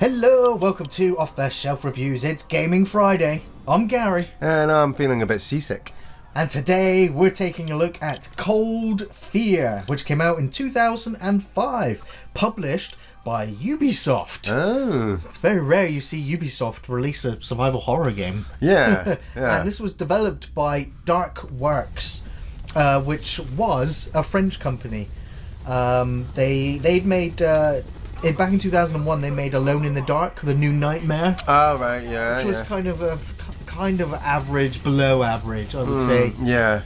Hello, welcome to Off the Shelf Reviews. It's Gaming Friday. I'm Gary. And I'm feeling a bit seasick. And today we're taking a look at Cold Fear, which came out in 2005, published by Ubisoft. Oh. It's very rare you see Ubisoft release a survival horror game. Yeah, yeah. And this was developed by Dark Works, which was a French company. They'd made... back in 2001, they made Alone in the Dark, The New Nightmare. Oh, right, yeah. Which was kind of average, below average, I would say. Yeah.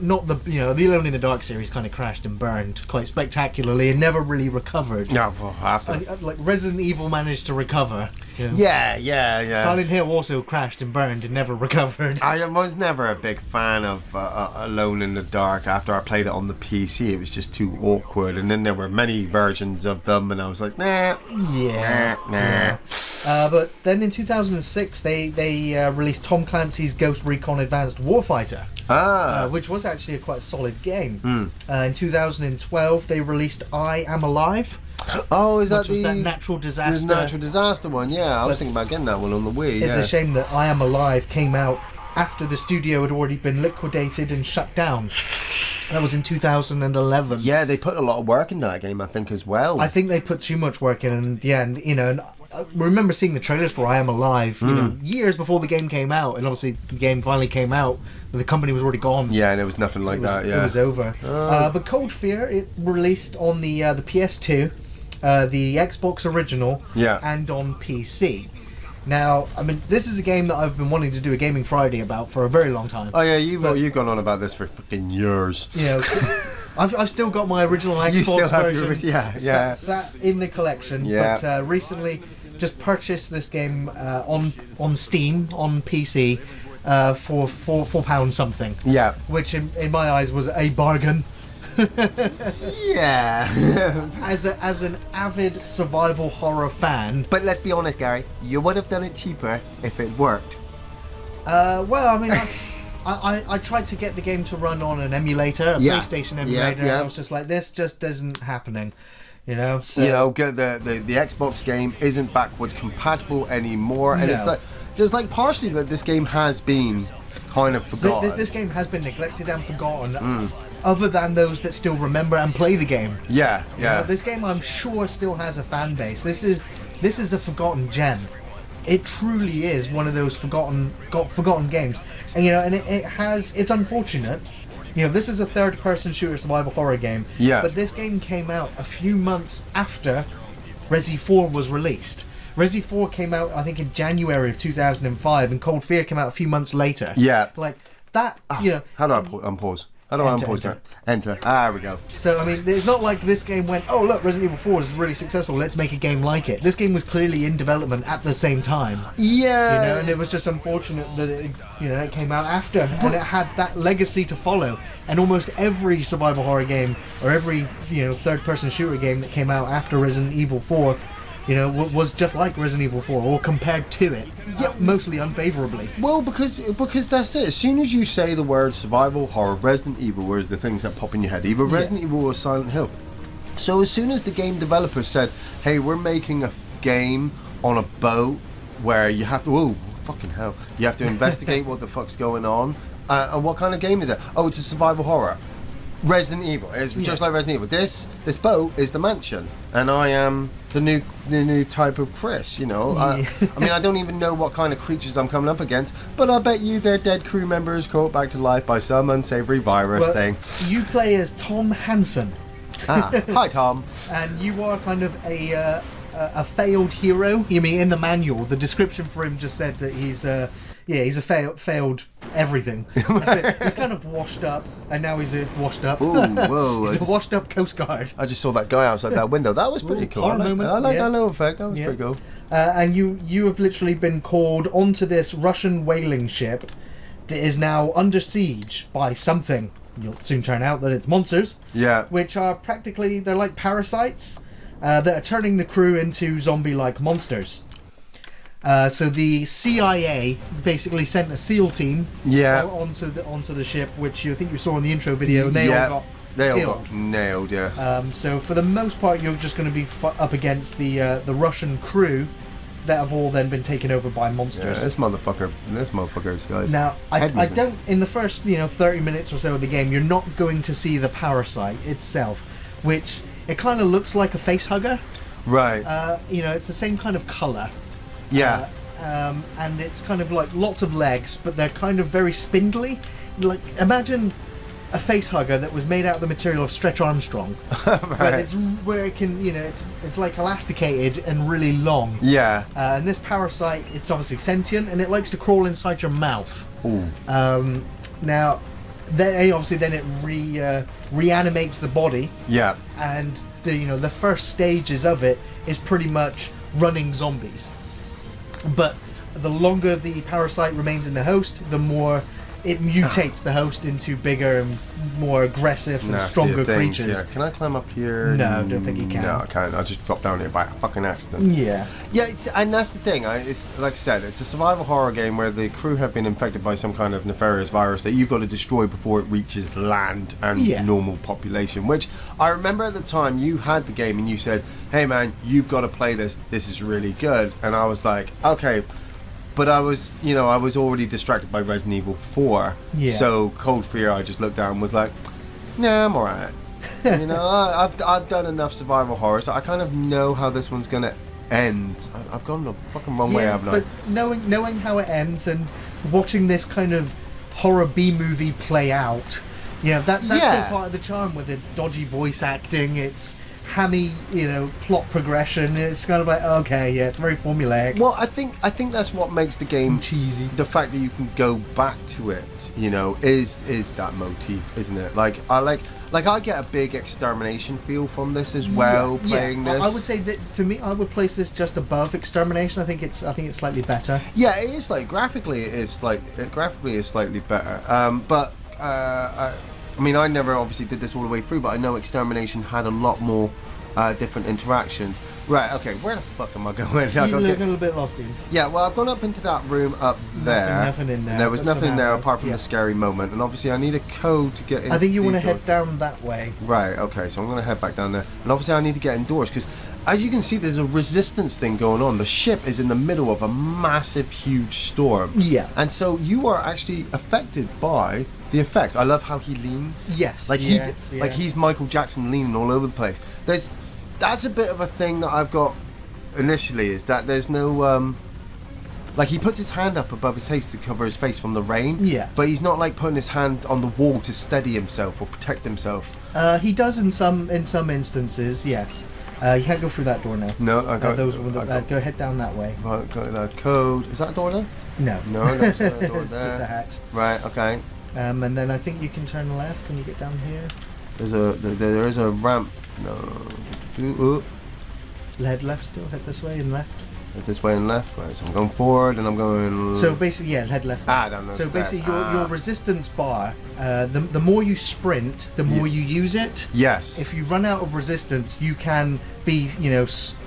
Not the the Alone in the Dark series kind of crashed and burned quite spectacularly and never really recovered. Yeah, well, after. Like Resident Evil managed to recover. You know? Yeah. Silent Hill also crashed and burned and never recovered. I was never a big fan of Alone in the Dark. After I played it on the PC, it was just too awkward. And then there were many versions of them, and I was like, nah. Yeah. But then in 2006, they released Tom Clancy's Ghost Recon Advanced Warfighter, which was actually a quite solid game. In 2012, they released I Am Alive. Oh, is that which was that natural disaster? The natural disaster one, yeah. I was thinking about getting that one on the Wii. It's a shame that I Am Alive came out after the studio had already been liquidated and shut down. That was in 2011. Yeah, they put a lot of work into that game, I think, as well. I think they put too much work in, and I remember seeing the trailers for I Am Alive, years before the game came out, and obviously the game finally came out, but the company was already gone. Yeah, and it was nothing like that. Yeah, it was over. But Cold Fear, it released on the PS2, the Xbox original, and on PC. Now, I mean, this is a game that I've been wanting to do a Gaming Friday about for a very long time. Oh yeah, you've gone on about this for fucking years. I've still got my original Xbox version sat in the collection, but recently just purchased this game on Steam on PC for £4 something. Yeah, which in my eyes was a bargain. Yeah. As an avid survival horror fan. But let's be honest, Gary, you would have done it cheaper if it worked. Well, I mean, I tried to get the game to run on an emulator, a PlayStation emulator, and I was just like, this just isn't happening. So, the Xbox game isn't backwards compatible anymore, and it's like just like partially that this game has been kind of forgotten. This game has been neglected and forgotten. Other than those that still remember and play the game. Yeah. This game, I'm sure, still has a fan base. This is a forgotten gem. It truly is one of those forgotten games, and it's unfortunate. This is a third-person shooter survival horror game. Yeah. But this game came out a few months after Resi 4 was released. Resi 4 came out, I think, in January of 2005, and Cold Fear came out a few months later. Yeah. Like that. How do I unpause? How do I unpause? Enter. Ah, there we go. So, I mean, it's not like this game went, oh, look, Resident Evil 4 is really successful, let's make a game like it. This game was clearly in development at the same time. Yeah. And it was just unfortunate that it came out after. And it had that legacy to follow. And almost every survival horror game, or every, third-person shooter game that came out after Resident Evil 4, was just like Resident Evil 4, or compared to it, mostly unfavourably. Well, because that's it. As soon as you say the word survival horror, Resident Evil were the things that pop in your head. Either Resident Evil or Silent Hill. So as soon as the game developers said, hey, we're making a game on a boat where you have to, oh, fucking hell, you have to investigate what the fuck's going on. And what kind of game is it? Oh, it's a survival horror. Resident Evil. It's just like Resident Evil. This boat is the mansion, and I am the new type of Chris. I mean, I don't even know what kind of creatures I'm coming up against, but I bet you they're dead crew members caught back to life by some unsavory virus thing. You play as Tom Hansen. Hi, Tom. And you are kind of a failed hero. You mean in the manual, the description for him just said that he's a failed everything. That's it. He's kind of washed up, and now he's washed up. Ooh, whoa! He's a washed up Coast Guard. I just saw that guy outside that window. That was pretty cool. I like that little effect. That was pretty cool. And you have literally been called onto this Russian whaling ship that is now under siege by something. You'll soon turn out that it's monsters. Yeah. Which are they're like parasites that are turning the crew into zombie-like monsters. So the CIA basically sent a SEAL team onto the ship, which I think you saw in the intro video, and they all got They all killed. got nailed, yeah. So for the most part, you're just going to be up against the Russian crew that have all then been taken over by monsters. Yeah, this motherfuckers, guys. Now, I don't. In the first 30 minutes or so of the game, you're not going to see the parasite itself, which it kind of looks like a face hugger. Right. It's the same kind of color. Yeah. And it's kind of like lots of legs, but they're kind of very spindly. Like, imagine a face hugger that was made out of the material of Stretch Armstrong. Right. Where it can, it's like elasticated and really long. Yeah. And this parasite, it's obviously sentient, and it likes to crawl inside your mouth. Ooh. Now, then it reanimates the body. Yeah. And the first stages of it is pretty much running zombies. But the longer the parasite remains in the host, the more it mutates the host into bigger and more aggressive and stronger creatures. Yeah. Can I climb up here? No, I don't think you can. No, I can't. I just dropped down here by fucking accident. Yeah. Yeah, and that's the thing. It's like I said, it's a survival horror game where the crew have been infected by some kind of nefarious virus that you've got to destroy before it reaches land and normal population. Which I remember at the time you had the game and you said, "Hey man, you've got to play this. This is really good." And I was like, "Okay." But I was already distracted by Resident Evil 4. Yeah. So Cold Fear, I just looked down and was like, nah, I'm alright. I've done enough survival horrors. I kind of know how this one's gonna end. I've gone the fucking wrong way, haven't I? But knowing how it ends and watching this kind of horror B movie play out, that's still part of the charm with its dodgy voice acting. It's hammy, plot progression. It's kind of like, okay, it's very formulaic. Well, I think that's what makes the game cheesy. The fact that you can go back to it, is that motif, isn't it? Like I get a big extermination feel from this as well. Playing this, I would say that for me, I would place this just above extermination. I think it's slightly better. Yeah, it is. Like graphically, it's slightly better. I mean, I never obviously did this all the way through, but I know Extermination had a lot more different interactions. Right, okay, where the fuck am I going? You're a little bit lost, Ian. Yeah, well, I've gone up into that room up there. Nothing in there. There was nothing in there apart from the scary moment, and obviously I need a code to get in. I think you want to head down that way. Right, okay, so I'm going to head back down there. And obviously I need to get indoors, because as you can see, there's a resistance thing going on. The ship is in the middle of a massive, huge storm. Yeah. And so you are actually affected by the effects. I love how he leans. Yes. Like he's Michael Jackson leaning all over the place. That's a bit of a thing that I've got initially, is that there's no like he puts his hand up above his face to cover his face from the rain. Yeah. But he's not like putting his hand on the wall to steady himself or protect himself. He does in some instances, yes. You can't go through that door now. No, I got go head down that way. Got that code. Is that a door there? No. No, it's not a door it's there. just a hatch. Right. Okay. And then I think you can turn left when you get down here. There is a ramp. No. Head left still. Head this way and left. Head this way and left. Right. So I'm going forward and I'm going. So basically, head left. Down so basically, your resistance bar. The more you sprint, the more you use it. Yes. If you run out of resistance, you can be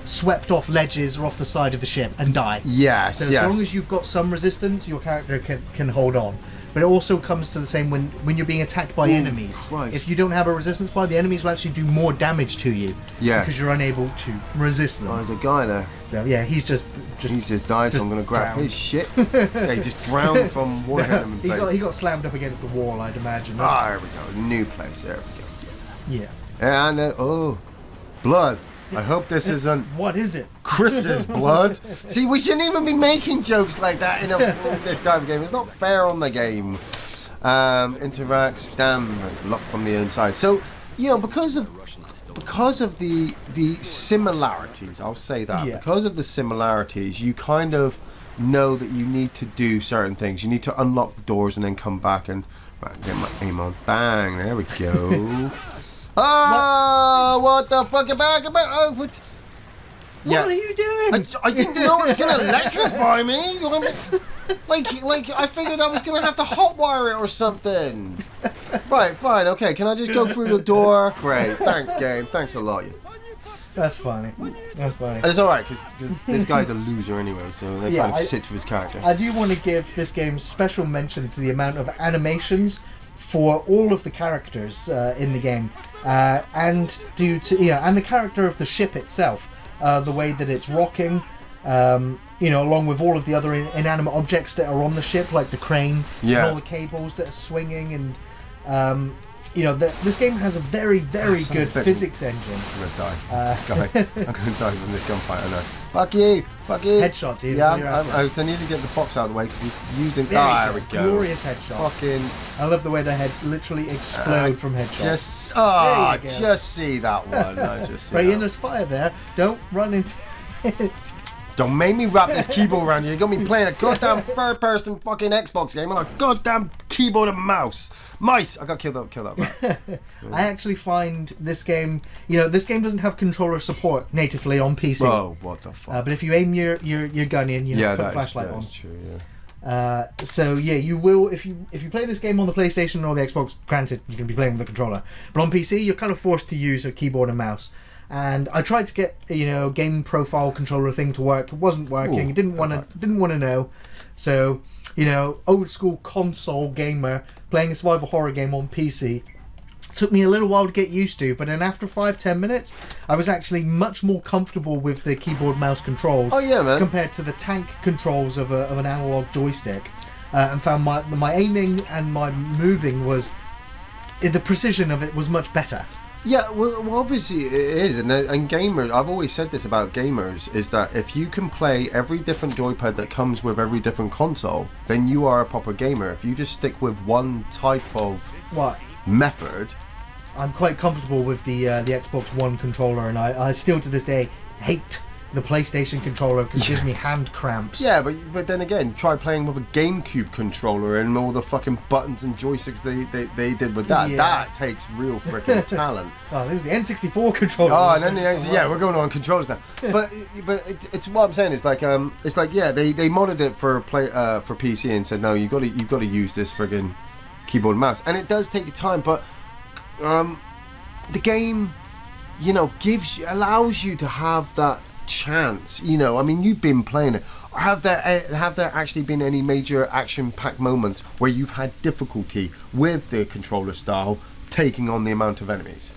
swept off ledges or off the side of the ship and die. Yes. So as long as you've got some resistance, your character can hold on. But it also comes to the same when you're being attacked by enemies. Christ. If you don't have a resistance bar, the enemies will actually do more damage to you. Yeah. Because you're unable to resist them. Oh, there's a guy there. So yeah, he's just died. So I'm gonna grab his shit. Yeah, he just drowned from water hitting him in the face. He got slammed up against the wall, I'd imagine. There we go. New place. There we go. Yeah. And blood. I hope this isn't. What is it? Chris's blood. See, we shouldn't even be making jokes like that in this type of game. It's not fair on the game. Interacts. Damn, it's locked from the inside. So, because of the similarities, I'll say that. Yeah. Because of the similarities, you kind of know that you need to do certain things. You need to unlock the doors and then come back and get my aim on. Bang. There we go. What the fuck about? What are you doing? I didn't know it was gonna electrify me. Like I figured I was gonna have to hotwire it or something. Right, fine, okay. Can I just go through the door? Great, thanks, game. Thanks a lot. That's funny. And it's all right because this guy's a loser anyway, so that kind of sits with his character. I do want to give this game special mention to the amount of animations for all of the characters in the game, and and the character of the ship itself, the way that it's rocking, along with all of the other inanimate objects that are on the ship, like the crane and all the cables that are swinging, and this game has a very, very good physics engine. I'm gonna die. I'm gonna die from this gunfight. I know. Fuck you! Headshots. I need to get the box out of the way because he's using. There we go. Glorious headshots. I love the way their heads literally explode from headshots. Just see that one. Right, there's fire there. Don't run into it. Don't make me wrap this keyboard around you. You're gonna be playing a goddamn third-person fucking Xbox game on a goddamn keyboard and mouse. Mice! I gotta kill that rat. I actually find this game, this game doesn't have controller support natively on PC. Whoa, what the fuck? But if you aim your gun in, put the flashlight on. That's true, yeah. So you will, if you play this game on the PlayStation or the Xbox, granted you can be playing with the controller, but on PC you're kind of forced to use a keyboard and mouse. And I tried to get game profile controller thing to work. It wasn't working. Didn't want to know. So old school console gamer playing a survival horror game on PC took me a little while to get used to. But then after 5-10 minutes, I was actually much more comfortable with the keyboard mouse controls. Oh yeah, man. Compared to the tank controls of an analog joystick, and found my aiming and my moving the precision of it was much better. Yeah, well, obviously it is, and gamers, I've always said this about gamers, is that if you can play every different joypad that comes with every different console, then you are a proper gamer. If you just stick with one type of method... I'm quite comfortable with the Xbox One controller, and I still to this day hate the PlayStation controller because it gives me hand cramps. Yeah, but then again, try playing with a GameCube controller and all the fucking buttons and joysticks they did with that. Yeah. That takes real freaking talent. Oh, there's the N64 controller. Oh, and then we're going on controllers now. But it's what I'm saying is like they modded it for PC and said no, you've got to use this friggin' keyboard and mouse, and it does take time, but the game allows you to have that chance. I mean, you've been playing it. Have there actually been any major action-packed moments where you've had difficulty with the controller style taking on the amount of enemies?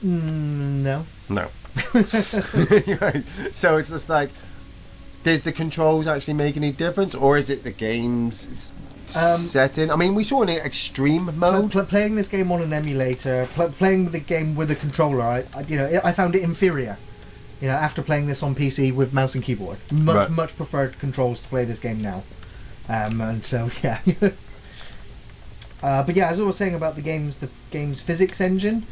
No. Right. So it's just like, does the controls actually make any difference, or is it the game's setting? I mean, we saw an extreme mode. Playing this game on an emulator, playing the game with a controller, I found it inferior. After playing this on PC with mouse and keyboard, much preferred controls to play this game now, and so yeah. But yeah, as I was saying about the game's physics engine,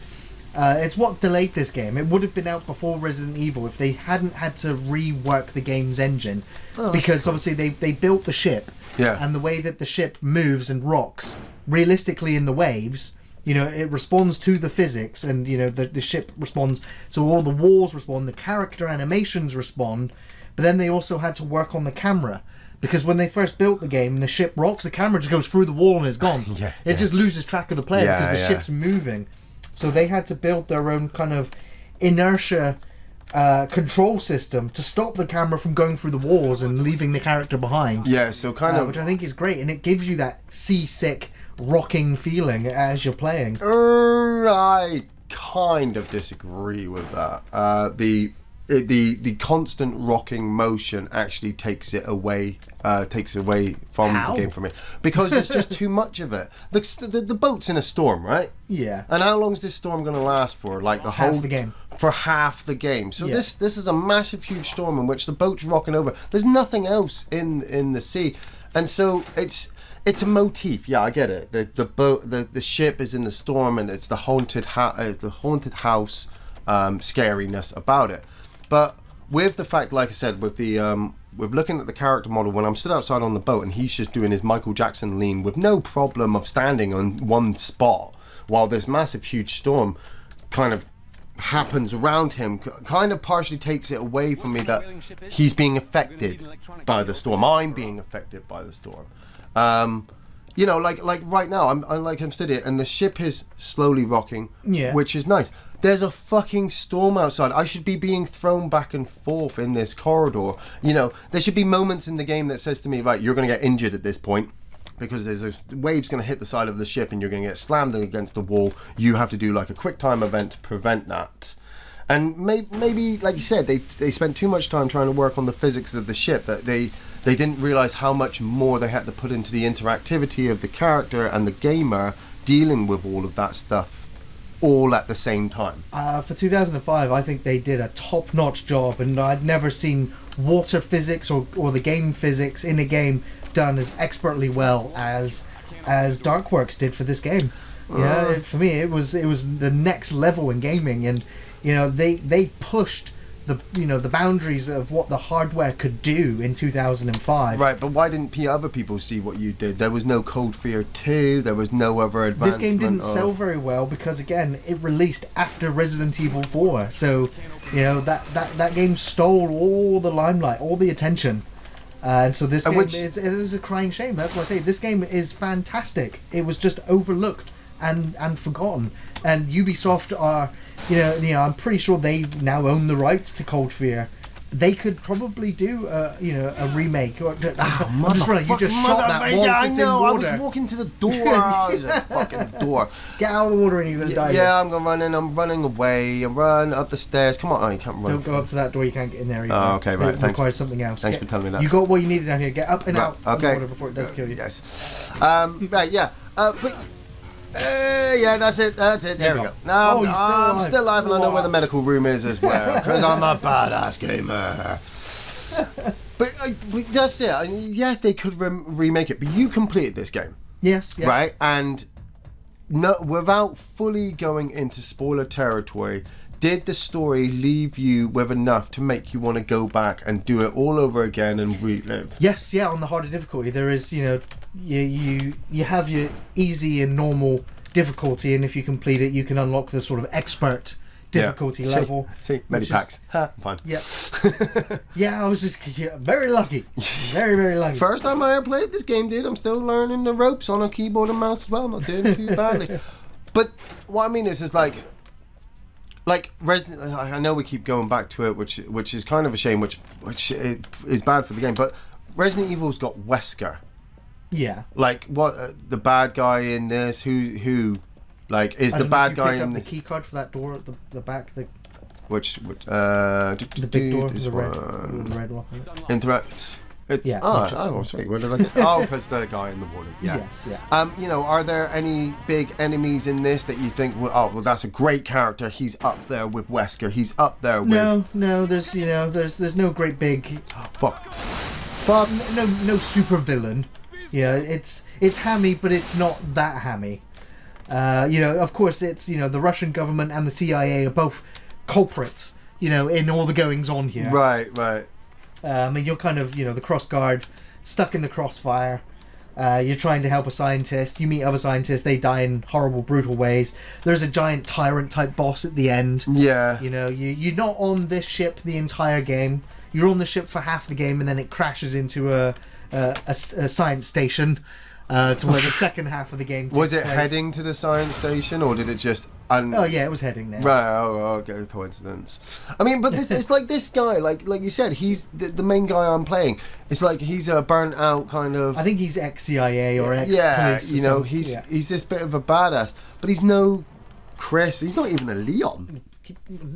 it's what delayed this game. It would have been out before Resident Evil if they hadn't had to rework the game's engine, because obviously they built the ship, and the way that the ship moves and rocks realistically in the waves. It responds to the physics, and the ship responds, so all the walls respond, the character animations respond, but then they also had to work on the camera, because when they first built the game and the ship rocks, the camera just goes through the wall and it's gone. It just loses track of the player because the ship's moving. So they had to build their own kind of inertia control system to stop the camera from going through the walls and leaving the character behind. Yeah, so kind of, which I think is great, and it gives you that seasick rocking feeling as you're playing. I kind of disagree with that. The constant rocking motion actually takes away from the game for me, because there's just too much of it. The boat's in a storm, right? Yeah. And how long is this storm going to last for? Like the whole half the game. For half the game. So this is a massive, huge storm in which the boat's rocking over. There's nothing else in the sea, and so it's a motif. Yeah, I get it. The boat, the ship is in the storm, and it's the haunted house scariness about it. But with the fact, like I said, with looking at the character model, when I'm stood outside on the boat and he's just doing his Michael Jackson lean with no problem of standing on one spot while this massive, huge storm kind of happens around him, kind of partially takes it away from me that he's being affected by the storm. I'm being affected by the storm. Like right now, I'm stood here and the ship is slowly rocking, which is nice. There's a fucking storm outside. I should be being thrown back and forth in this corridor. There should be moments in the game that says to me, right, you're going to get injured at this point. because there's this wave's going to hit the side of the ship and you're going to get slammed against the wall. You have to do like a quick time event to prevent that. And maybe, like you said, they spent too much time trying to work on the physics of the ship that they didn't realize how much more they had to put into the interactivity of the character and the gamer dealing with all of that stuff all at the same time. For 2005, I think they did a top-notch job, and I'd never seen water physics or the game physics in a game done as expertly well as Darkworks did for this game. Yeah, for me, it was the next level in gaming, and they pushed the boundaries of what the hardware could do in 2005. Right, but why didn't other people see what you did? There was no Cold Fear 2, there was no other advancement. This game didn't sell very well because, again, it released after Resident Evil 4. So, that game stole all the limelight, all the attention. And so this game is a crying shame. That's why I say this game is fantastic. It was just overlooked and forgotten. And Ubisoft are... I'm pretty sure they now own the rights to Cold Fear. They could probably do, a remake. I'm just running. You just shot that once. Yeah, I it's know. in water. I was walking to the door. There's a fucking door. Get out of the water and you're gonna die. Yeah, I'm gonna run in. I'm running away. I'm running up the stairs. Come on, you can't run. Don't go up to that door. You can't get in there. Either. Oh, okay, right. It requires something else. Thanks for telling me that. You got what you needed down here. Get up and out of the okay. water before it does kill you. Yes. Right. Yeah. But. Yeah, that's it. There we go. No, I'm still alive, and I know where the medical room is as well, because I'm a badass gamer. but that's it. I mean, yeah, they could remake it, but you completed this game. Yes. Yeah. Right, and without fully going into spoiler territory, did the story leave you with enough to make you want to go back and do it all over again and relive? Yes, yeah. On the harder difficulty, there is, you have your easy and normal difficulty, and if you complete it, you can unlock the sort of expert difficulty level. See, Medipacks. I'm fine. Yeah. Yeah, I was just very lucky. Very, very lucky. First time I ever played this game, dude. I'm still learning the ropes on a keyboard and mouse as well. I'm not doing too badly. But what I mean is like Resident. I know we keep going back to it, which is kind of a shame, which is bad for the game. But Resident Evil's got Wesker. Yeah. Like what the bad guy in this? Who like is the bad guy in the key card for that door at the back? Which the big door, the red one. Interact. It's sweet. Where did I get? Because the guy in the water. Yeah. Yes. Yeah. Are there any big enemies in this that you think? Well, that's a great character. He's up there with Wesker. He's up there with. No. There's no great big. Fuck. No super villain. Yeah, it's hammy, but it's not that hammy. Of course, it's the Russian government and the CIA are both culprits. In all the goings on here. Right. And you're kind of the cross guard, stuck in the crossfire. You're trying to help a scientist. You meet other scientists. They die in horrible, brutal ways. There's a giant tyrant type boss at the end. Yeah. You're not on this ship the entire game. You're on the ship for half the game, and then it crashes into a science station to where the second half of the game takes Was it place. heading to the science station, or did it just... Oh yeah, it was heading there. Right, okay, coincidence. I mean, but it's like this guy, like you said, he's the main guy I'm playing. It's like he's a burnt out kind of... I think he's ex-CIA or ex-police. Yeah, he's this bit of a badass, but he's no Chris. He's not even a Leon.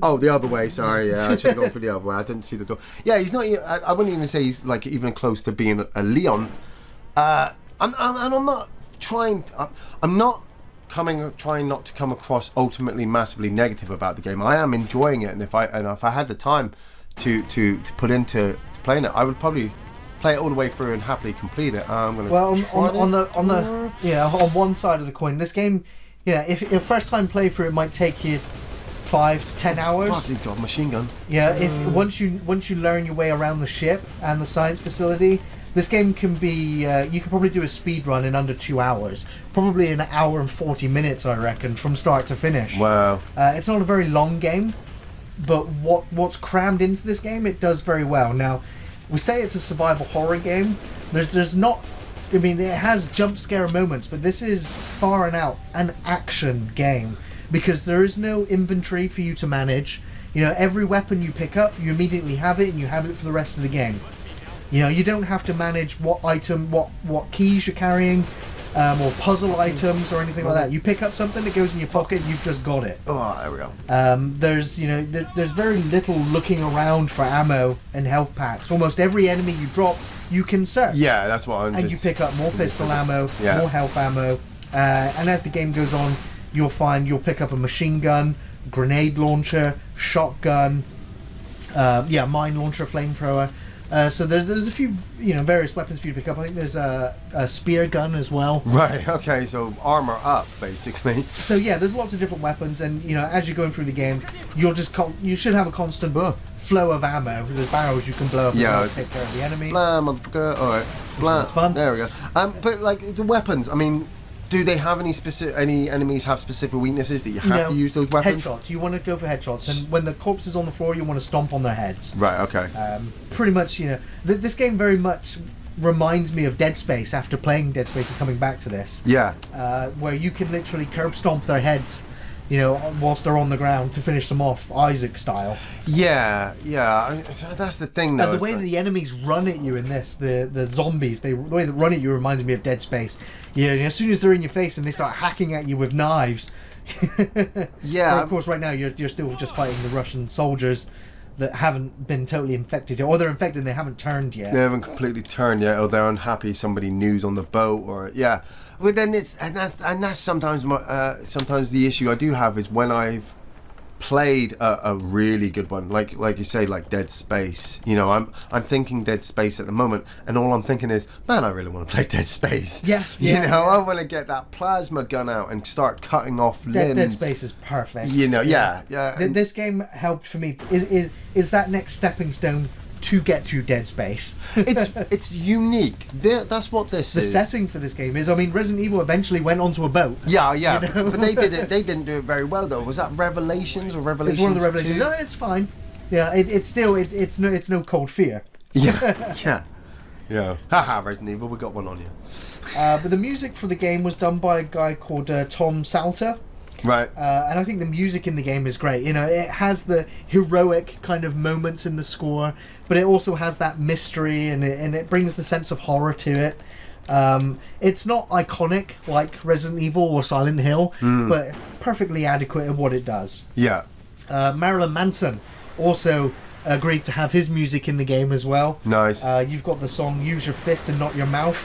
Oh, the other way. Sorry, yeah, I should have gone for the other way. I didn't see the door. Yeah, he's not. I wouldn't even say he's like even close to being a Leon. I'm not trying. I'm not trying not to come across ultimately massively negative about the game. I am enjoying it, and if I had the time to put into playing it, I would probably play it all the way through and happily complete it. I'm gonna. Well, on one side of the coin, this game, if your first time playthrough, it might take you 5 to 10 hours. Fuck, he's got a machine gun. Yeah, once you learn your way around the ship and the science facility, this game can be you can probably do a speed run in under 2 hours, probably an hour and 40 minutes, I reckon, from start to finish. Wow. It's not a very long game, but what's crammed into this game, it does very well. Now, we say it's a survival horror game. There's not. I mean, it has jump scare moments, but this is far and out an action game. Because there is no inventory for you to manage. Every weapon you pick up, you immediately have it, and you have it for the rest of the game. You know, you don't have to manage what keys you're carrying, or puzzle items or anything like that. You pick up something that goes in your pocket, you've just got it. Oh, there we go. There's very little looking around for ammo and health packs. Almost every enemy you drop, you can search. Yeah, that's what I'm. And you pick up more pistol ammo, more health ammo, and as the game goes on, you'll pick up a machine gun, grenade launcher, shotgun, mine launcher, flamethrower. So there's a few various weapons for you to pick up. I think there's a spear gun as well. Right. Okay. So armor up, basically. So yeah, there's lots of different weapons, and as you're going through the game, you should have a constant flow of ammo. There's barrels you can blow up as well to take care of the enemies. Blam, motherfucker. All right. Blam. That's fun. There we go. But like the weapons, I mean. Do they have any enemies have specific weaknesses that you have to use those weapons? Headshots. You want to go for headshots, and when the corpse is on the floor, you want to stomp on their heads. Right. Okay. Pretty much, this game very much reminds me of Dead Space after playing Dead Space and coming back to this. Yeah. Where you can literally curb stomp their heads, whilst they're on the ground to finish them off, Isaac style. Yeah. So that's the thing, though. The way that the enemies run at you in this, the zombies, the way they run at you reminds me of Dead Space. As soon as they're in your face and they start hacking at you with knives. Yeah. But of course, right now you're still just fighting the Russian soldiers that haven't been totally infected yet, or they're infected and they haven't turned yet. They haven't completely turned yet, or they're unhappy. Somebody new's on the boat, or But then that's sometimes sometimes the issue I do have is when I've played a really good one, like you say, like Dead Space. I'm thinking Dead Space at the moment, and all I'm thinking is, man, I really want to play Dead Space. Yes. I want to get that plasma gun out and start cutting off limbs. Dead Space is perfect. Yeah. This game helped for me. Is that next stepping stone to get to Dead Space? It's unique. That's what this is. The setting for this game is. I mean, Resident Evil eventually went onto a boat. Yeah. But they did it. They didn't do it very well, though. Was that Revelations or Revelations? It's one of the Revelations. 2? No, it's fine. Yeah, it's still it's no Cold Fear. Yeah. Haha, Resident Evil, we got one on you. But the music for the game was done by a guy called Tom Salter. Right. And I think the music in the game is great. It has the heroic kind of moments in the score, but it also has that mystery, and it brings the sense of horror to it. It's not iconic like Resident Evil or Silent Hill, but perfectly adequate at what it does. Yeah. Marilyn Manson also agreed to have his music in the game as well. Nice. You've got the song "Use Your Fist and Not Your Mouth,"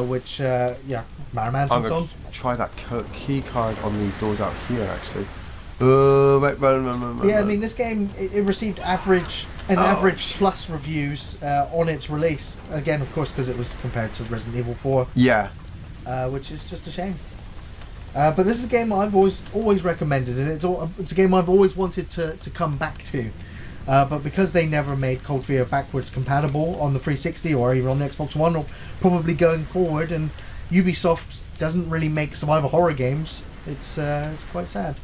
which Marilyn Manson song. Try that key card on these doors out here, actually. Run. I mean, this game it received average plus reviews on its release. Again, of course, because it was compared to Resident Evil 4. Yeah. Which is just a shame. But this is a game I've always recommended, and it's a game I've always wanted to come back to. But because they never made Cold Fear backwards compatible on the 360 or even on the Xbox One, or probably going forward, and Ubisoft doesn't really make survival horror games, it's quite sad.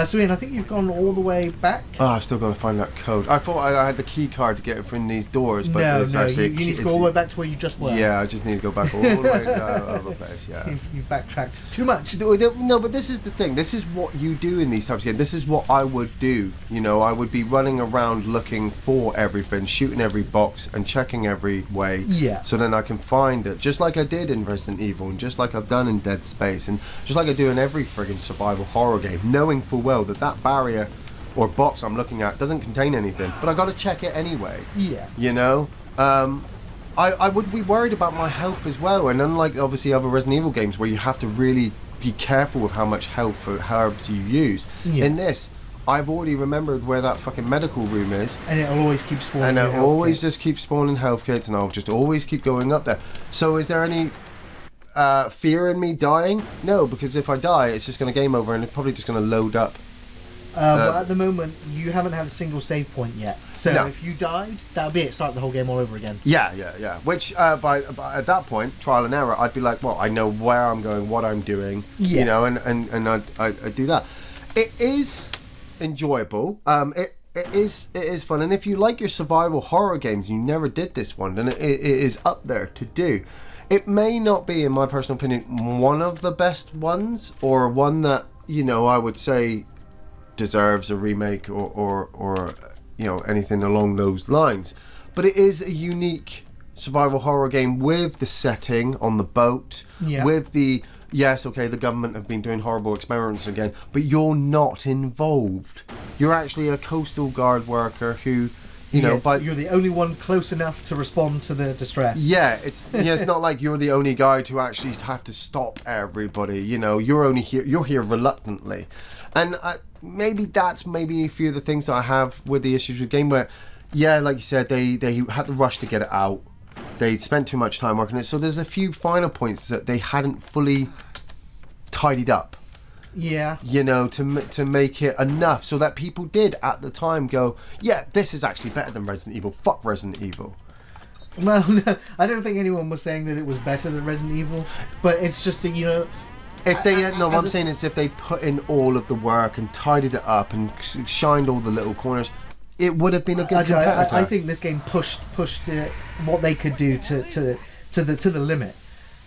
So Ian, I think you've gone all the way back. Oh, I've still got to find that code. I thought I had the key card to get it from these doors, but no, actually you need to go all the way back to where you just were. Yeah, I just need to go back all the way down the place. Yeah, you've backtracked too much. No, but this is the thing. This is what you do in these types of games. This is what I would do. I would be running around looking for everything, shooting every box, and checking every way. Yeah. So then I can find it, just like I did in Resident Evil, and just like I've done in Dead Space, and just like I do in every friggin' survival horror game, knowing full well that barrier or box I'm looking at doesn't contain anything, but I got to check it anyway. Yeah. I would be worried about my health as well, and unlike obviously other Resident Evil games where you have to really be careful with how much health or herbs you use, in this I've already remembered where that fucking medical room is, and it'll always keep spawning. And it always just keeps spawning health kits, and I'll just always keep going up there. So is there any fear in me dying? No, because if I die, it's just going to game over, and it's probably just going to load up. But at the moment, you haven't had a single save point yet. So if you died, that'll be it. Start the whole game all over again. Yeah. Which, by at that point, trial and error, I'd be like, well, I know where I'm going, what I'm doing, and I'd do that. It is enjoyable. It is fun. And if you like your survival horror games, you never did this one, then it is up there to do. It may not be, in my personal opinion, one of the best ones, or one that, I would say deserves a remake or anything along those lines, but it is a unique survival horror game with the setting on the boat, with the yes, okay, the government have been doing horrible experiments again, but you're not involved. You're actually a coastal guard worker who, you know, but you're the only one close enough to respond to the distress. Yeah, it's not like you're the only guy to actually have to stop everybody. You know, you're here reluctantly, and maybe that's a few of the things that I have with the issues with the game where, yeah, like you said, they had to rush to get it out. They spent too much time working it, so there's a few final points that they hadn't fully tidied up. Yeah. You know, to make it enough so that people did at the time go, yeah, this is actually better than Resident Evil. Fuck Resident Evil. Well, no, I don't think anyone was saying that it was better than Resident Evil, but it's just that, you know... If they what I'm saying is if they put in all of the work and tidied it up and shined all the little corners, it would have been a good competitor. I think this game pushed what they could do to the limit.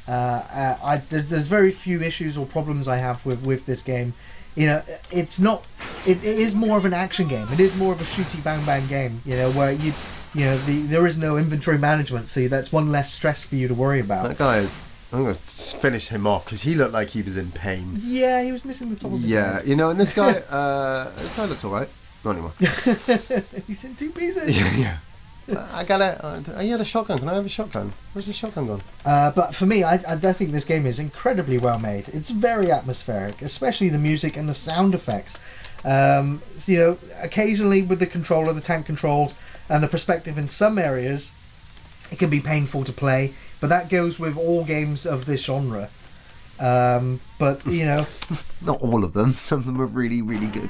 There's very few issues or problems I have with this game. You know, it's not. It is more of an action game. It is more of a shooty bang bang game. You know, where there is no inventory management, so that's one less stress for you to worry about. That guy is. I'm going to finish him off because he looked like he was in pain. Yeah, he was missing the top of his head. You know, and this guy looks alright. Not anymore. He's in two pieces. Yeah. I gotta. He had a shotgun. Can I have a shotgun? Where's the shotgun gone? But for me, I think this game is incredibly well made. It's very atmospheric, especially the music and the sound effects. So, you know, occasionally with the controller, the tank controls, and the perspective in some areas, it can be painful to play. But that goes with all games of this genre. But you know, not all of them. Some of them are really, really good.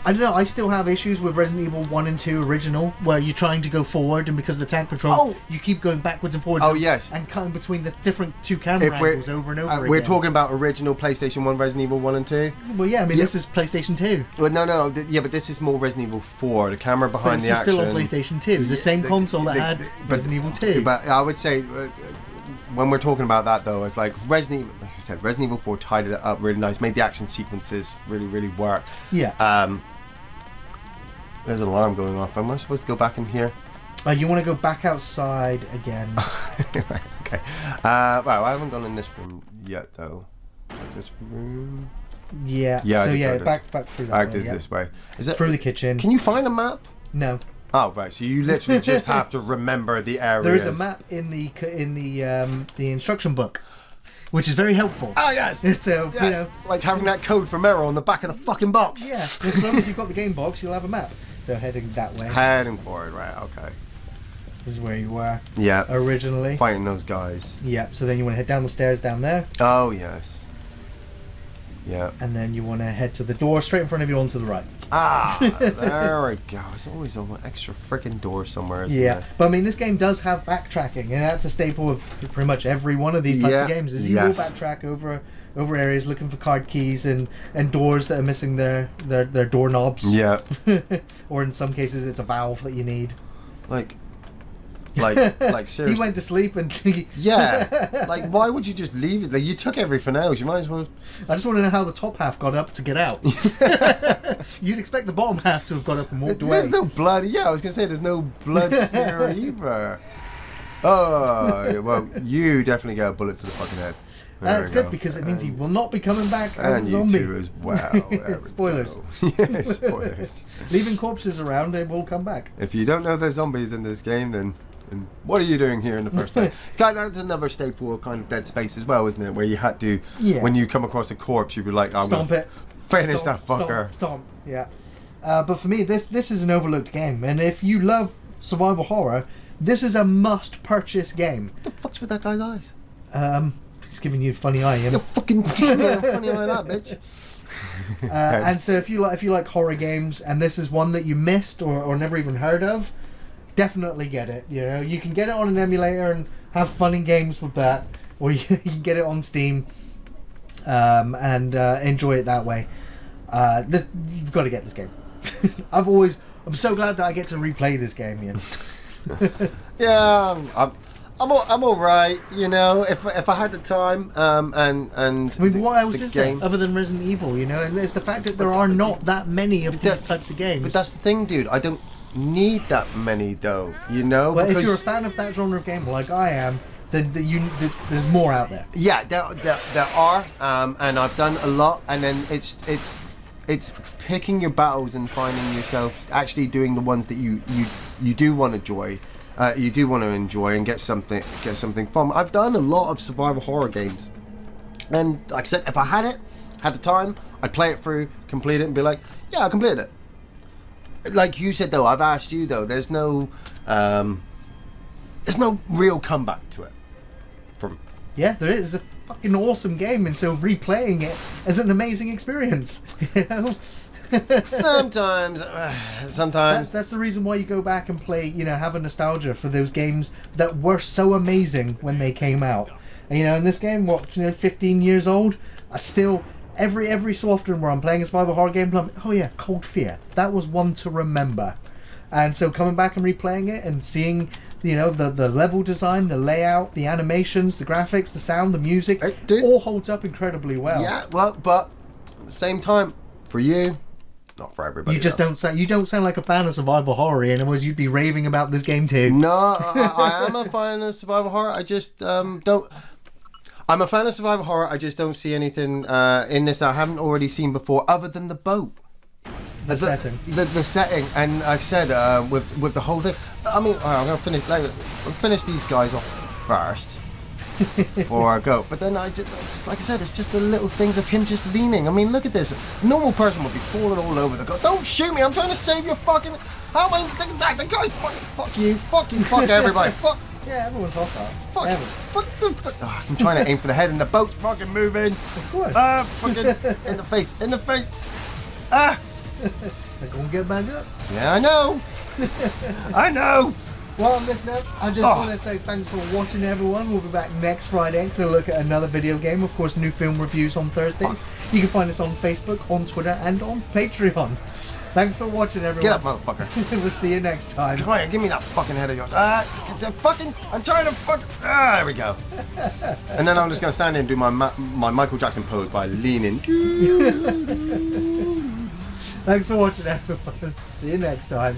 I don't know, I still have issues with Resident Evil 1 and 2 original, where you're trying to go forward, and because of the tank control, you keep going backwards and forwards. Oh, yes. And cutting between the different two camera angles over and over again. We're talking about original PlayStation 1 Resident Evil 1 and 2? Well, yeah, I mean, this is PlayStation 2. Well, no, yeah, but this is more Resident Evil 4, the camera behind the action. But it's still on PlayStation 2, the same console that had Resident Evil 2. But I would say, when we're talking about that, though, it's like Resident Evil 4 tidied it up really nice, made the action sequences really, really work. Yeah. There's an alarm going off. Am I supposed to go back in here? You want to go back outside again. Right, okay. Well, I haven't gone in this room yet, though. This room? Yeah. Yeah. So, yeah, back through that way. This way. Is it through the kitchen? Can you find a map? No. Oh, right. So you literally just have to remember the areas. There is a map in the instruction book, which is very helpful. Oh, yes. So, yeah, you know, like having that code for Meryl on the back of the fucking box. Yeah. As long as you've got the game box, you'll have a map. So heading that way. Heading forward, right? Okay. This is where you were. Yeah. Originally. Fighting those guys. Yeah. So then you want to head down the stairs down there. Oh yes. Yeah. And then you want to head to the door straight in front of you on to the right. Ah, there we go. There's always an extra freaking door somewhere, isn't there? But I mean, this game does have backtracking, and that's a staple of pretty much every one of these types of games. Is you will backtrack over areas looking for card keys and doors that are missing their doorknobs. Yeah. Or in some cases, it's a valve that you need. Like seriously. He went to sleep and yeah. Like, why would you just leave it? Like, you took everything else. You might as well. I just want to know how the top half got up to get out. You'd expect the bottom half to have got up and walked away. There's no blood. Yeah, I was gonna say there's no blood smear either. Oh well, you definitely get a bullet to the fucking head. That's good because it means he will not be coming back as a zombie. And you too as well. Spoilers. Yeah, spoilers. Leaving corpses around, they will come back. If you don't know there's zombies in this game, then what are you doing here in the first place? That's another staple of kind of Dead Space as well, isn't it? Where you had to, when you come across a corpse, you'd be like, I'm stomp it. Finish that fucker. Stomp. Yeah. But for me, this is an overlooked game, and if you love survival horror, this is a must-purchase game. What the fuck's with that guy's eyes? He's giving you a funny eye, You're fucking funny eye that, bitch. And so if you like horror games, and this is one that you missed or never even heard of, definitely get it. You know, you can get it on an emulator and have fun in games with that, or you can get it on Steam and enjoy it that way. You've got to get this game. I'm so glad that I get to replay this game, Iain. Yeah, I'm alright, you know. If I had the time, and I mean, what else is there other than Resident Evil? You know, and it's the fact that there are not that many of these types of games. But that's the thing, dude. need that many though, you know. But if you're a fan of that genre of game, like I am, then there's more out there. Yeah, there are, and I've done a lot, and then it's picking your battles and finding yourself actually doing the ones that you do want to enjoy. You do want to enjoy and get something from. I've done a lot of survival horror games, and like I said, if I had the time, I'd play it through, complete it, and be like, yeah, I completed it. Like you said though, I've asked you though, there's no real comeback to it. Yeah, there is. It's a fucking awesome game, and so replaying it is an amazing experience. You know? Sometimes. That's the reason why you go back and play, you know, have a nostalgia for those games that were so amazing when they came out. And, you know, in this game, 15 years old, I still, every so often where I'm playing a survival horror game, I'm like, oh yeah, Cold Fear. That was one to remember. And so coming back and replaying it and seeing, you know, the level design, the layout, the animations, the graphics, the sound, the music, all holds up incredibly well. Yeah, well, but at the same time, for you, not for everybody. You just don't sound like a fan of survival horror, and otherwise you'd be raving about this game too. No, I am a fan of survival horror. I just don't. I'm a fan of survival horror. I just don't see anything in this that I haven't already seen before, other than the boat. The setting. The setting, and like I said, with the whole thing. I mean, I'm gonna finish these guys off first before I go. But then it's like I said, it's just the little things of him just leaning. I mean, look at this. A normal person would be falling all over the go. Don't shoot me! I'm trying to save your fucking. How am I? The guy's fuck you, fuck everybody, fuck. Yeah, everyone's hostile. Fuck the. Oh, I'm trying to aim for the head, and the boat's fucking moving. Of course. Fucking in the face. Ah. They're gonna get back up. Yeah, I know. I know. Well, on this note, I just want to say thanks for watching, everyone. We'll be back next Friday to look at another video game. Of course, new film reviews on Thursdays. You can find us on Facebook, on Twitter, and on Patreon. Thanks for watching, everyone. Get up, motherfucker. We'll see you next time. Come on, give me that fucking head of yours. I'm trying to fucking. There we go. And then I'm just gonna stand in and do my Michael Jackson pose by leaning. Thanks for watching, everyone. See you next time.